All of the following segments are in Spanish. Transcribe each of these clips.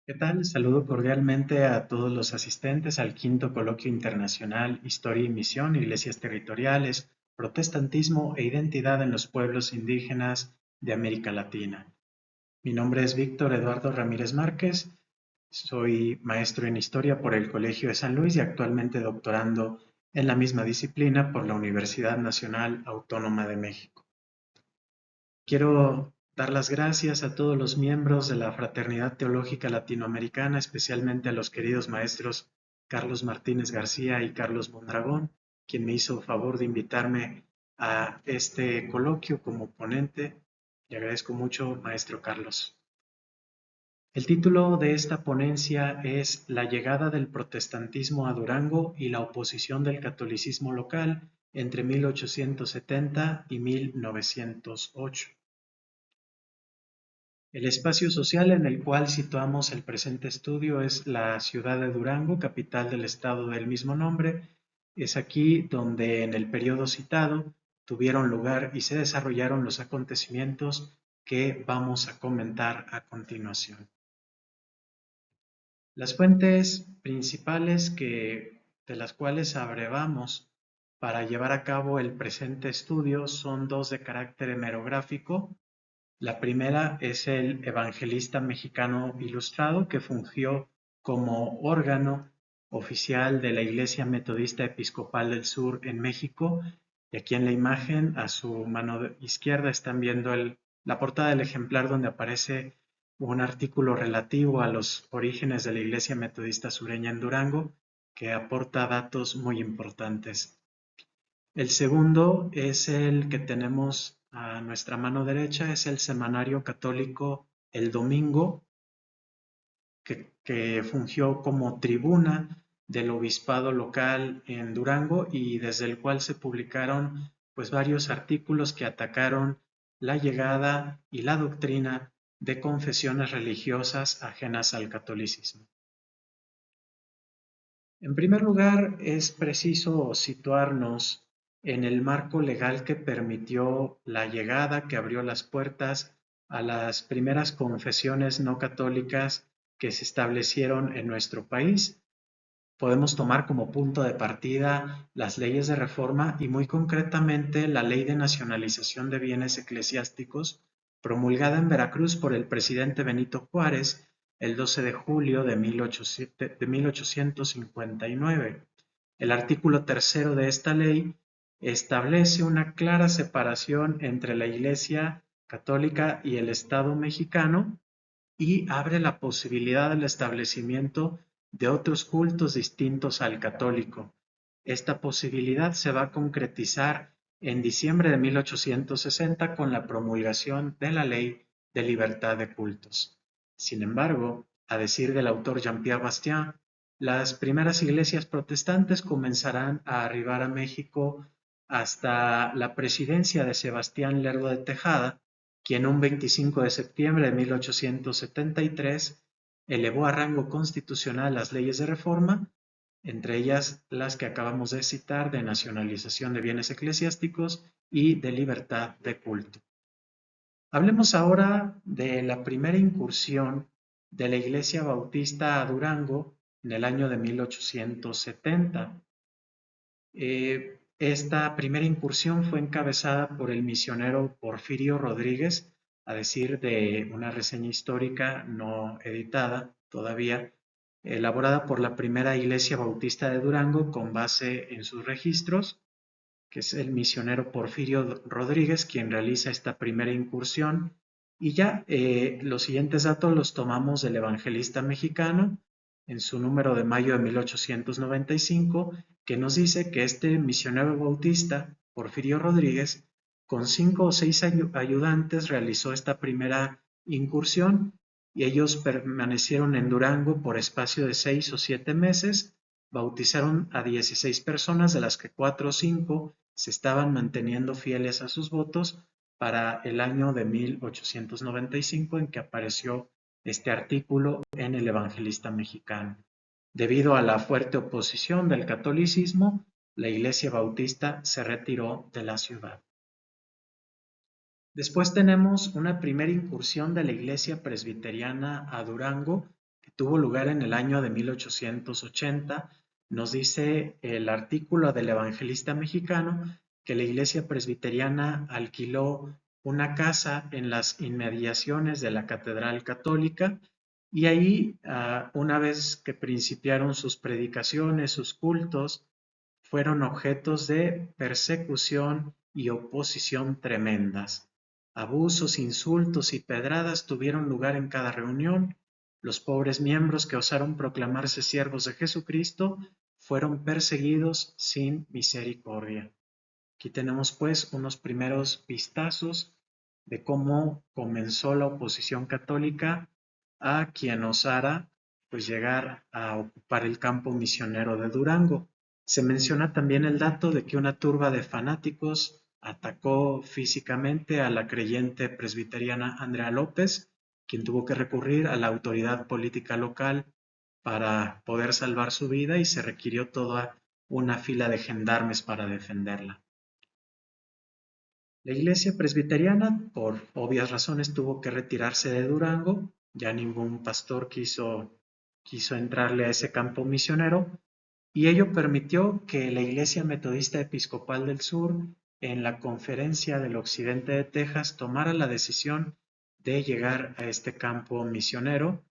¿Qué tal? Saludo cordialmente a todos los asistentes al quinto coloquio internacional Historia y Misión, Iglesias Territoriales, Protestantismo e Identidad en los Pueblos Indígenas de América Latina. Mi nombre es Víctor Eduardo Ramírez Márquez, soy maestro en Historia por el Colegio de San Luis y actualmente doctorando en la misma disciplina por la Universidad Nacional Autónoma de México. Quiero dar las gracias a todos los miembros de la Fraternidad Teológica Latinoamericana, especialmente a los queridos maestros Carlos Martínez García y Carlos Mondragón, quien me hizo favor de invitarme a este coloquio como ponente. Le agradezco mucho, maestro Carlos. El título de esta ponencia es La llegada del protestantismo a Durango y la oposición del catolicismo local entre 1870 y 1908. El espacio social en el cual situamos el presente estudio es la ciudad de Durango, capital del estado del mismo nombre. Es aquí donde en el periodo citado tuvieron lugar y se desarrollaron los acontecimientos que vamos a comentar a continuación. Las fuentes principales de las cuales abrevamos para llevar a cabo el presente estudio son dos de carácter hemerográfico. La primera es el Evangelista Mexicano Ilustrado, que fungió como órgano oficial de la Iglesia Metodista Episcopal del Sur en México. Y aquí en la imagen, a su mano izquierda, están viendo la portada del ejemplar donde aparece un artículo relativo a los orígenes de la Iglesia Metodista Sureña en Durango, que aporta datos muy importantes. El segundo es el que tenemos a nuestra mano derecha, es el semanario católico El Domingo, que fungió como tribuna del obispado local en Durango y desde el cual se publicaron pues varios artículos que atacaron la llegada y la doctrina de confesiones religiosas ajenas al catolicismo. En primer lugar, es preciso situarnos en el marco legal que permitió la llegada, que abrió las puertas a las primeras confesiones no católicas que se establecieron en nuestro país. Podemos tomar como punto de partida las leyes de reforma y muy concretamente la Ley de Nacionalización de Bienes Eclesiásticos, promulgada en Veracruz por el presidente Benito Juárez el 12 de julio de 1859. El artículo tercero de esta ley establece una clara separación entre la Iglesia Católica y el Estado mexicano y abre la posibilidad del establecimiento de otros cultos distintos al católico. Esta posibilidad se va a concretizar en diciembre de 1860 con la promulgación de la Ley de Libertad de Cultos. Sin embargo, a decir del autor Jean-Pierre Bastien, las primeras iglesias protestantes comenzarán a arribar a México hasta la presidencia de Sebastián Lerdo de Tejada, quien un 25 de septiembre de 1873 elevó a rango constitucional las leyes de reforma, entre ellas las que acabamos de citar de nacionalización de bienes eclesiásticos y de libertad de culto. Hablemos ahora de la primera incursión de la Iglesia Bautista a Durango en el año de 1870. Esta primera incursión fue encabezada por el misionero Porfirio Rodríguez, a decir de una reseña histórica no editada todavía, elaborada por la primera Iglesia Bautista de Durango con base en sus registros, que es el misionero Porfirio Rodríguez quien realiza esta primera incursión. Y ya los siguientes datos los tomamos del Evangelista Mexicano en su número de mayo de 1895, que nos dice que este misionero bautista, Porfirio Rodríguez, con 5 o 6 ayudantes realizó esta primera incursión y ellos permanecieron en Durango por espacio de 6 o 7 meses, bautizaron a 16 personas, de las que 4 o 5 se estaban manteniendo fieles a sus votos para el año de 1895 en que apareció este artículo en el Evangelista Mexicano. Debido a la fuerte oposición del catolicismo, la Iglesia Bautista se retiró de la ciudad. Después tenemos una primera incursión de la Iglesia Presbiteriana a Durango, que tuvo lugar en el año de 1880. Nos dice el artículo del Evangelista Mexicano que la Iglesia Presbiteriana alquiló una casa en las inmediaciones de la Catedral Católica y ahí, una vez que principiaron sus predicaciones, sus cultos, fueron objetos de persecución y oposición tremendas. Abusos, insultos y pedradas tuvieron lugar en cada reunión. Los pobres miembros que osaron proclamarse siervos de Jesucristo fueron perseguidos sin misericordia. Aquí tenemos pues unos primeros vistazos de cómo comenzó la oposición católica a quien osara pues llegar a ocupar el campo misionero de Durango. Se menciona también el dato de que una turba de fanáticos atacó físicamente a la creyente presbiteriana Andrea López, quien tuvo que recurrir a la autoridad política local para poder salvar su vida y se requirió toda una fila de gendarmes para defenderla. La iglesia presbiteriana, por obvias razones, tuvo que retirarse de Durango, ya ningún pastor quiso entrarle a ese campo misionero, y ello permitió que la Iglesia Metodista Episcopal del Sur, en la Conferencia del Occidente de Texas, tomara la decisión de llegar a este campo misionero,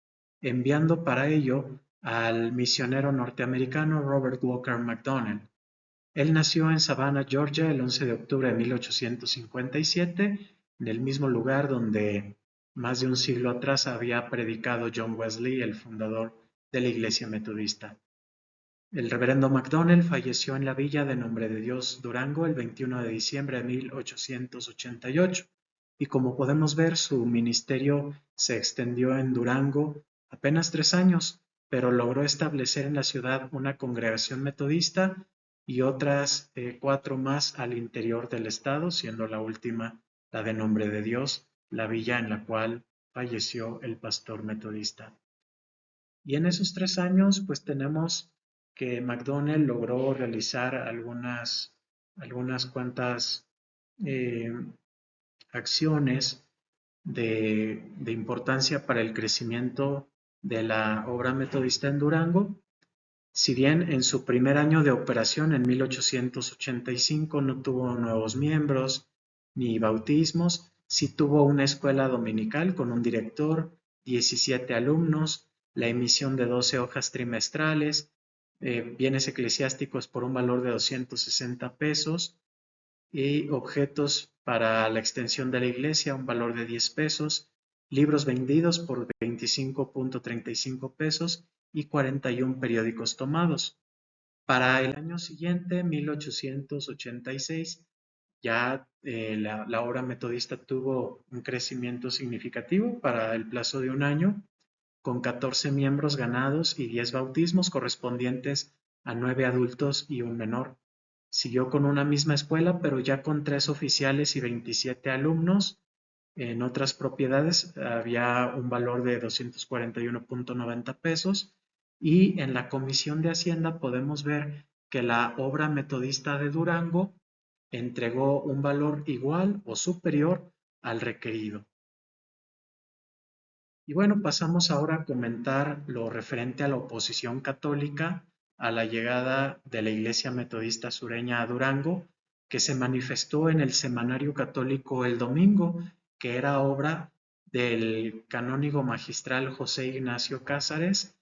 enviando para ello al misionero norteamericano Robert Walker McDonnell. Él nació en Savannah, Georgia, el 11 de octubre de 1857, en el mismo lugar donde más de un siglo atrás había predicado John Wesley, el fundador de la Iglesia Metodista. El reverendo McDonnell falleció en la villa de Nombre de Dios, Durango, el 21 de diciembre de 1888, y como podemos ver, su ministerio se extendió en Durango apenas 3 años, pero logró establecer en la ciudad una congregación metodista y otras 4 más al interior del estado, siendo la última la de Nombre de Dios, la villa en la cual falleció el pastor metodista. Y en esos 3 años, pues tenemos que McDonnell logró realizar algunas cuantas eh, acciones de importancia para el crecimiento de la obra metodista en Durango. Si bien en su primer año de operación, en 1885, no tuvo nuevos miembros ni bautismos, sí tuvo una escuela dominical con un director, 17 alumnos, la emisión de 12 hojas trimestrales, bienes eclesiásticos por un valor de 260 pesos y objetos para la extensión de la iglesia, un valor de 10 pesos, libros vendidos por 25.35 pesos y 41 periódicos tomados. Para el año siguiente, 1886, ya la obra metodista tuvo un crecimiento significativo para el plazo de un año, con 14 miembros ganados y 10 bautismos correspondientes a 9 adultos y un menor. Siguió con una misma escuela, pero ya con 3 oficiales y 27 alumnos. En otras propiedades había un valor de 241.90 pesos y en la Comisión de Hacienda podemos ver que la obra metodista de Durango entregó un valor igual o superior al requerido. Y bueno, pasamos ahora a comentar lo referente a la oposición católica a la llegada de la Iglesia Metodista Sureña a Durango, que se manifestó en el Semanario Católico El Domingo, que era obra del canónigo magistral José Ignacio Cázares,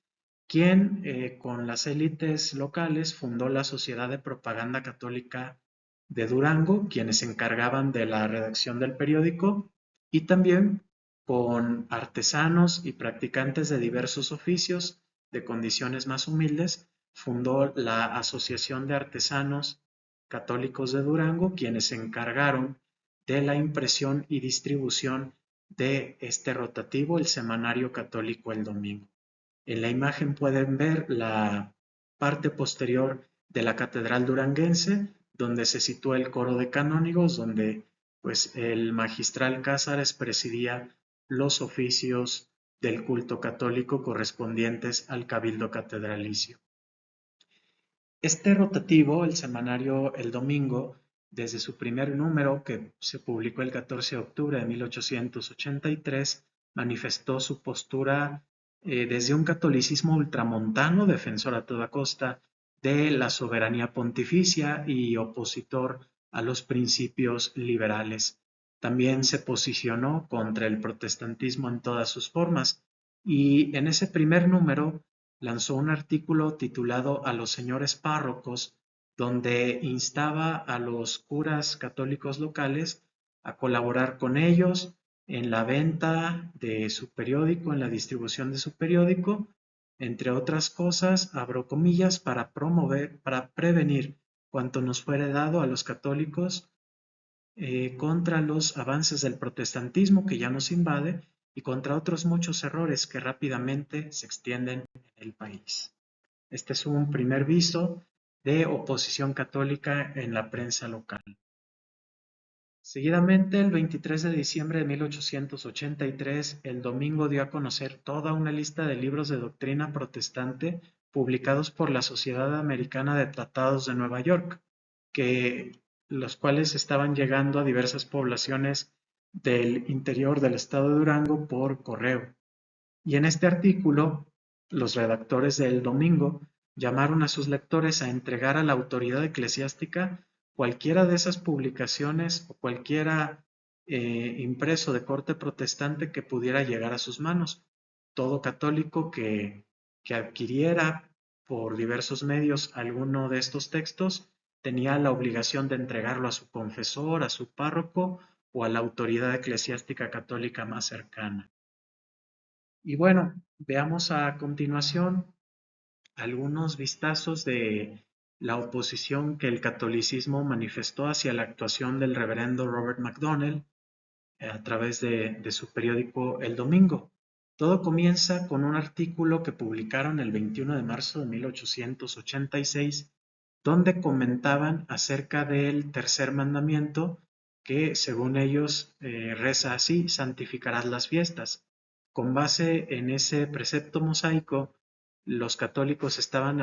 quien con las élites locales fundó la Sociedad de Propaganda Católica de Durango, quienes se encargaban de la redacción del periódico, y también con artesanos y practicantes de diversos oficios de condiciones más humildes, fundó la Asociación de Artesanos Católicos de Durango, quienes se encargaron de la impresión y distribución de este rotativo, el Semanario Católico El Domingo. En la imagen pueden ver la parte posterior de la Catedral Duranguense, donde se sitúa el coro de canónigos, donde pues el magistral Cázares presidía los oficios del culto católico correspondientes al Cabildo Catedralicio. Este rotativo, el semanario El Domingo, desde su primer número, que se publicó el 14 de octubre de 1883, manifestó su postura desde un catolicismo ultramontano, defensor a toda costa de la soberanía pontificia y opositor a los principios liberales. También se posicionó contra el protestantismo en todas sus formas y en ese primer número lanzó un artículo titulado A los señores párrocos, donde instaba a los curas católicos locales a colaborar con ellos en la venta de su periódico, en la distribución de su periódico, entre otras cosas, abro comillas, para prevenir cuanto nos fuere dado a los católicos contra los avances del protestantismo que ya nos invade y contra otros muchos errores que rápidamente se extienden en el país. Este es un primer viso de oposición católica en la prensa local. Seguidamente, el 23 de diciembre de 1883, el Domingo dio a conocer toda una lista de libros de doctrina protestante publicados por la Sociedad Americana de Tratados de Nueva York, los cuales estaban llegando a diversas poblaciones del interior del estado de Durango por correo. Y en este artículo, los redactores del Domingo llamaron a sus lectores a entregar a la autoridad eclesiástica cualquiera de esas publicaciones o cualquiera impreso de corte protestante que pudiera llegar a sus manos. Todo católico que adquiriera por diversos medios alguno de estos textos tenía la obligación de entregarlo a su confesor, a su párroco o a la autoridad eclesiástica católica más cercana. Y bueno, veamos a continuación algunos vistazos de la oposición que el catolicismo manifestó hacia la actuación del reverendo Robert McDonnell a través de su periódico El Domingo. Todo comienza con un artículo que publicaron el 21 de marzo de 1886, donde comentaban acerca del tercer mandamiento que, según ellos, reza así: santificarás las fiestas. Con base en ese precepto mosaico, los católicos estaban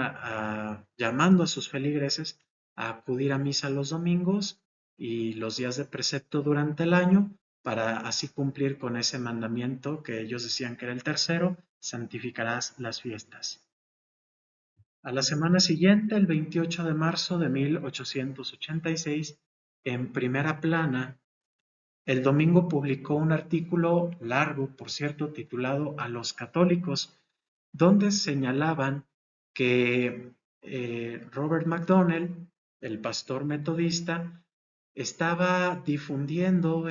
llamando a sus feligreses a acudir a misa los domingos y los días de precepto durante el año, para así cumplir con ese mandamiento que ellos decían que era el tercero: santificarás las fiestas. A la semana siguiente, el 28 de marzo de 1886, en primera plana, el Domingo publicó un artículo largo, por cierto, titulado A los católicos, donde señalaban que Robert McDonnell, el pastor metodista, estaba distribuyendo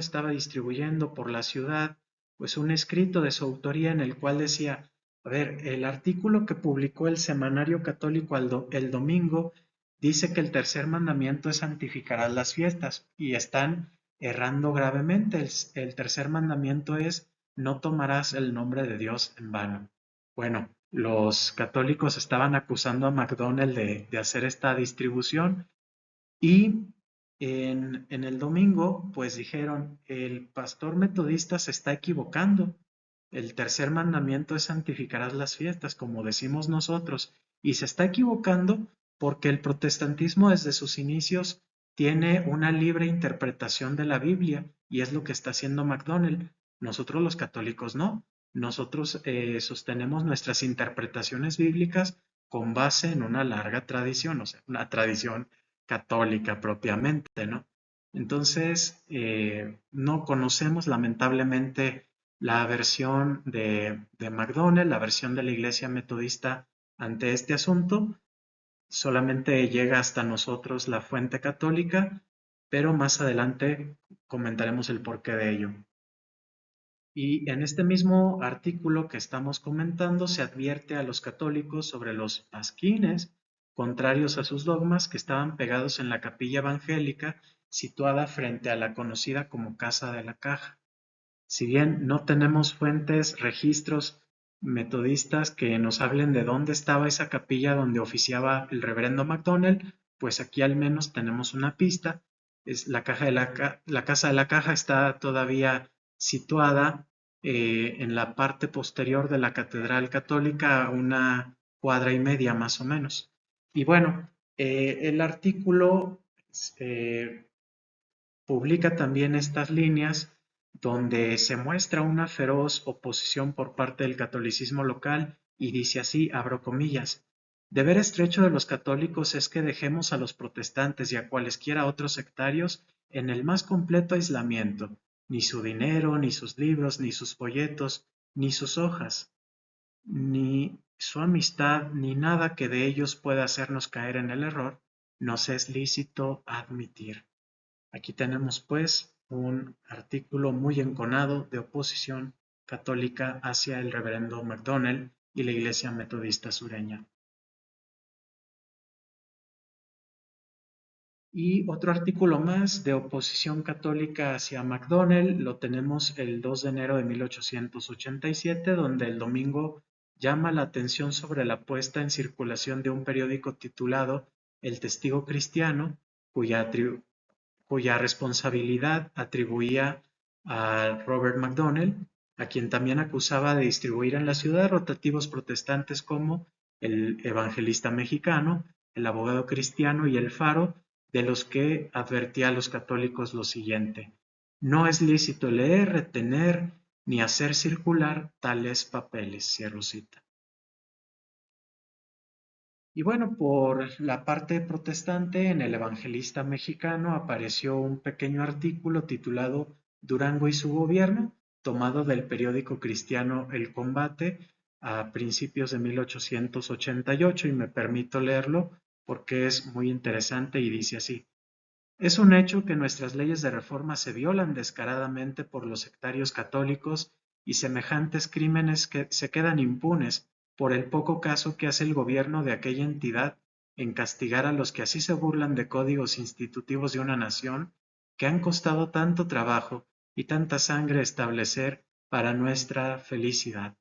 por la ciudad, pues un escrito de su autoría en el cual decía: a ver, el artículo que publicó el Semanario Católico el Domingo dice que el tercer mandamiento es santificarás las fiestas, y están errando gravemente. El tercer mandamiento es: no tomarás el nombre de Dios en vano. Bueno, los católicos estaban acusando a McDonnell de hacer esta distribución, y en el Domingo pues dijeron: el pastor metodista se está equivocando. El tercer mandamiento es santificarás las fiestas, como decimos nosotros, y se está equivocando porque el protestantismo desde sus inicios tiene una libre interpretación de la Biblia, y es lo que está haciendo McDonnell. Nosotros los católicos no. Nosotros sostenemos nuestras interpretaciones bíblicas con base en una larga tradición, o sea, una tradición católica propiamente, ¿no? Entonces, no conocemos lamentablemente la versión de McDonnell, la versión de la Iglesia Metodista ante este asunto. Solamente llega hasta nosotros la fuente católica, pero más adelante comentaremos el porqué de ello. Y en este mismo artículo que estamos comentando se advierte a los católicos sobre los pasquines contrarios a sus dogmas que estaban pegados en la capilla evangélica situada frente a la conocida como Casa de la Caja. Si bien no tenemos fuentes, registros metodistas que nos hablen de dónde estaba esa capilla donde oficiaba el reverendo McDonnell, pues aquí al menos tenemos una pista. Es la Casa de la Caja está todavía situada en la parte posterior de la Catedral Católica, a una cuadra y media más o menos. Y bueno, el artículo publica también estas líneas donde se muestra una feroz oposición por parte del catolicismo local y dice así, abro comillas, deber estrecho de los católicos es que dejemos a los protestantes y a cualesquiera otros sectarios en el más completo aislamiento, ni su dinero, ni sus libros, ni sus folletos, ni sus hojas, ni su amistad, ni nada que de ellos pueda hacernos caer en el error, nos es lícito admitir. Aquí tenemos pues un artículo muy enconado de oposición católica hacia el reverendo MacDonald y la Iglesia Metodista Sureña. Y otro artículo más de oposición católica hacia MacDonald lo tenemos el 2 de enero de 1887, donde el domingo llama la atención sobre la puesta en circulación de un periódico titulado El Testigo Cristiano, cuya responsabilidad atribuía a Robert MacDonald, a quien también acusaba de distribuir en la ciudad rotativos protestantes como el Evangelista Mexicano, el Abogado Cristiano y el Faro, de los que advertía a los católicos lo siguiente: no es lícito leer, retener ni hacer circular tales papeles. Cierro cita. Y bueno, por la parte protestante, en el Evangelista Mexicano apareció un pequeño artículo titulado Durango y su gobierno, tomado del periódico cristiano El Combate a principios de 1888, y me permito leerlo porque es muy interesante y dice así. Es un hecho que nuestras leyes de reforma se violan descaradamente por los sectarios católicos y semejantes crímenes que se quedan impunes por el poco caso que hace el gobierno de aquella entidad en castigar a los que así se burlan de códigos institutivos de una nación que han costado tanto trabajo y tanta sangre establecer para nuestra felicidad.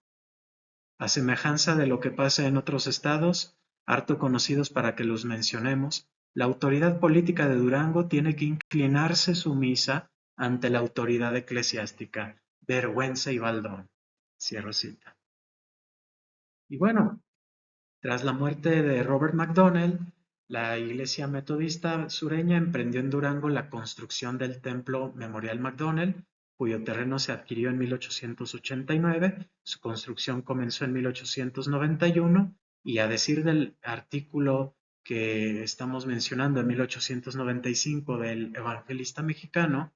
A semejanza de lo que pasa en otros estados, harto conocidos para que los mencionemos, la autoridad política de Durango tiene que inclinarse sumisa ante la autoridad eclesiástica. Vergüenza y baldón. Cierro cita. Y bueno, tras la muerte de Robert MacDonald, la Iglesia Metodista Sureña emprendió en Durango la construcción del Templo Memorial MacDonald, cuyo terreno se adquirió en 1889. Su construcción comenzó en 1891 y, a decir del artículo que estamos mencionando en 1895 del Evangelista Mexicano,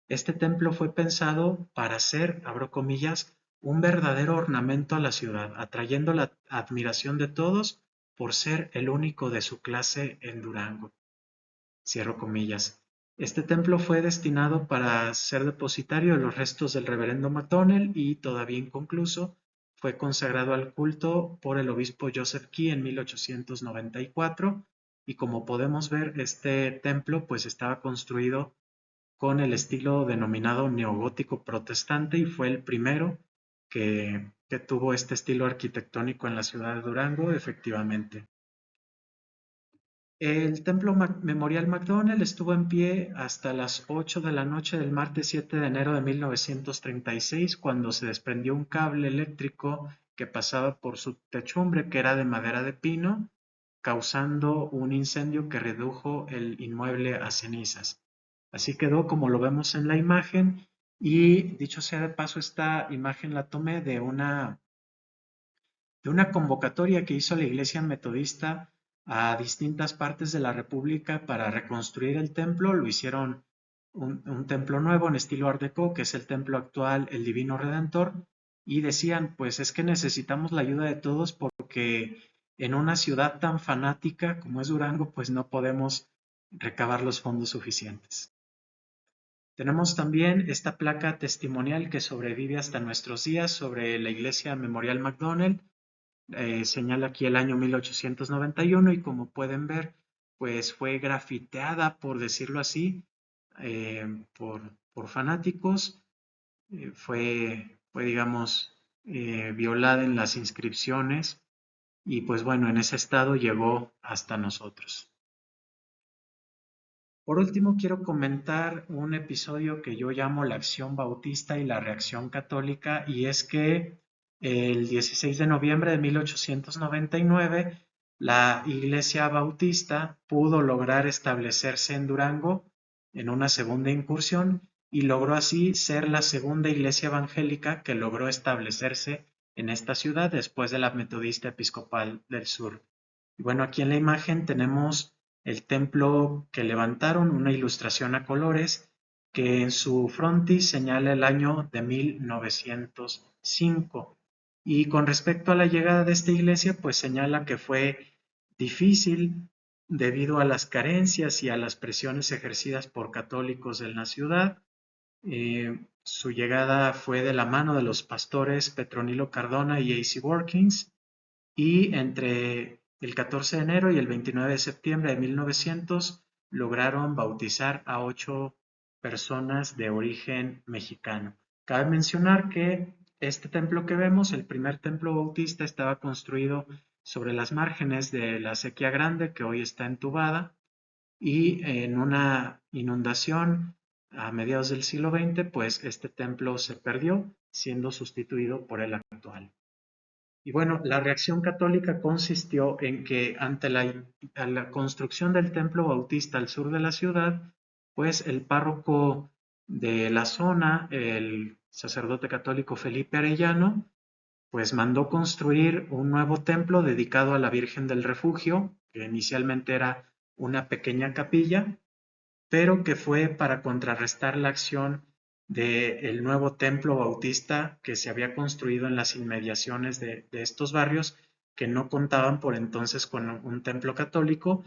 este templo fue pensado para ser, abro comillas, un verdadero ornamento a la ciudad, atrayendo la admiración de todos por ser el único de su clase en Durango. Cierro comillas. Este templo fue destinado para ser depositario de los restos del reverendo MacDonald y, todavía inconcluso, fue consagrado al culto por el obispo Joseph Key en 1894, y como podemos ver, este templo pues estaba construido con el estilo denominado neogótico protestante y fue el primero que tuvo este estilo arquitectónico en la ciudad de Durango, efectivamente. El Templo Memorial MacDonald estuvo en pie hasta las 8 de la noche del martes 7 de enero de 1936, cuando se desprendió un cable eléctrico que pasaba por su techumbre, que era de madera de pino, causando un incendio que redujo el inmueble a cenizas. Así quedó como lo vemos en la imagen, y dicho sea de paso, esta imagen la tomé de una convocatoria que hizo la Iglesia Metodista a distintas partes de la República para reconstruir el templo. Lo hicieron un templo nuevo en estilo Art Deco, que es el templo actual, el Divino Redentor, y decían, pues es que necesitamos la ayuda de todos porque en una ciudad tan fanática como es Durango, pues no podemos recabar los fondos suficientes. Tenemos también esta placa testimonial que sobrevive hasta nuestros días sobre la Iglesia Memorial MacDonald. Señala aquí el año 1891 y, como pueden ver, pues fue grafiteada, por decirlo así, por fanáticos. Fue, digamos, violada en las inscripciones y, pues bueno, en ese estado llegó hasta nosotros. Por último, quiero comentar un episodio que yo llamo la acción bautista y la reacción católica, y es que el 16 de noviembre de 1899 la Iglesia Bautista pudo lograr establecerse en Durango en una segunda incursión, y logró así ser la segunda iglesia evangélica que logró establecerse en esta ciudad después de la Metodista Episcopal del Sur. Y bueno, aquí en la imagen tenemos el templo que levantaron, una ilustración a colores que en su frontis señala el año de 1905. Y con respecto a la llegada de esta iglesia, pues señala que fue difícil debido a las carencias y a las presiones ejercidas por católicos en la ciudad. Su llegada fue de la mano de los pastores Petronilo Cardona y A.C. Workings, y entre el 14 de enero y el 29 de septiembre de 1900 lograron bautizar a 8 personas de origen mexicano. Cabe mencionar que este templo que vemos, el primer templo bautista, estaba construido sobre las márgenes de la Sequía Grande, que hoy está entubada, y en una inundación a mediados del siglo XX, pues este templo se perdió, siendo sustituido por el actual. Y bueno, la reacción católica consistió en que ante la construcción del templo bautista al sur de la ciudad, pues el párroco de la zona, el sacerdote católico Felipe Arellano, pues mandó construir un nuevo templo dedicado a la Virgen del Refugio, que inicialmente era una pequeña capilla, pero que fue para contrarrestar la acción del nuevo templo bautista que se había construido en las inmediaciones de estos barrios que no contaban por entonces con un templo católico.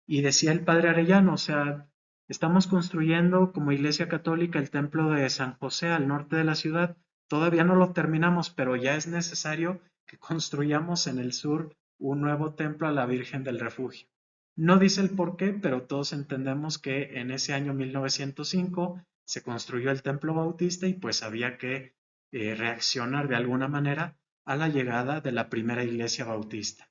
Y decía el padre Arellano, o sea, estamos construyendo como iglesia católica el templo de San José al norte de la ciudad, todavía no lo terminamos, pero ya es necesario que construyamos en el sur un nuevo templo a la Virgen del Refugio. No dice el por qué, pero todos entendemos que en ese año 1905 se construyó el templo bautista y pues había que reaccionar de alguna manera a la llegada de la primera iglesia bautista.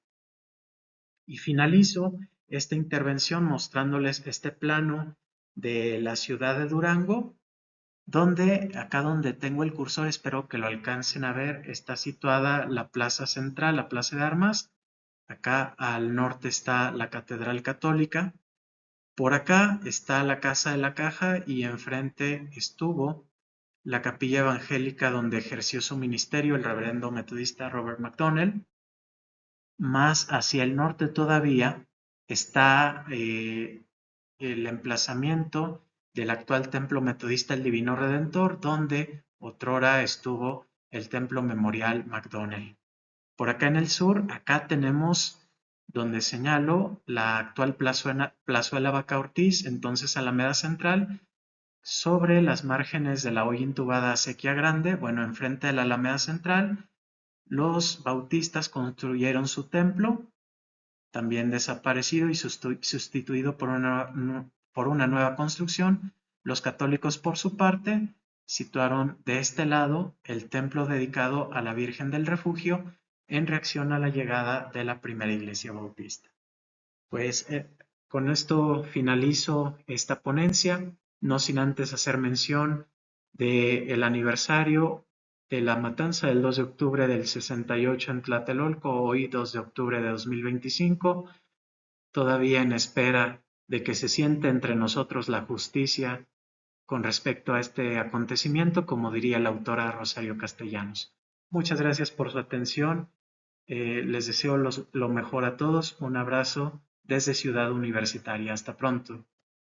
Y finalizo esta intervención mostrándoles este plano de la ciudad de Durango, donde acá donde tengo el cursor, espero que lo alcancen a ver, está situada la plaza central, la plaza de armas. Acá al norte está la Catedral Católica. Por acá está la Casa de la Caja y enfrente estuvo la capilla evangélica donde ejerció su ministerio el reverendo metodista Robert McDonnell. Más hacia el norte todavía está el emplazamiento del actual templo metodista El Divino Redentor, donde otrora estuvo el templo memorial McDonnell. Por acá en el sur, acá tenemos donde señalo la actual Plazuela Vaca Ortiz, entonces Alameda Central, sobre las márgenes de la hoy intubada Sequía Grande, bueno, enfrente de la Alameda Central, los bautistas construyeron su templo, también desaparecido y sustituido por una nueva construcción. Los católicos, por su parte, situaron de este lado el templo dedicado a la Virgen del Refugio en reacción a la llegada de la primera iglesia bautista. Pues con esto finalizo esta ponencia, no sin antes hacer mención del aniversario de la matanza del 2 de octubre del 68 en Tlatelolco, hoy 2 de octubre de 2025, todavía en espera de que se siente entre nosotros la justicia con respecto a este acontecimiento, como diría la autora Rosario Castellanos. Muchas gracias por su atención. Les deseo lo mejor a todos. Un abrazo desde Ciudad Universitaria. Hasta pronto.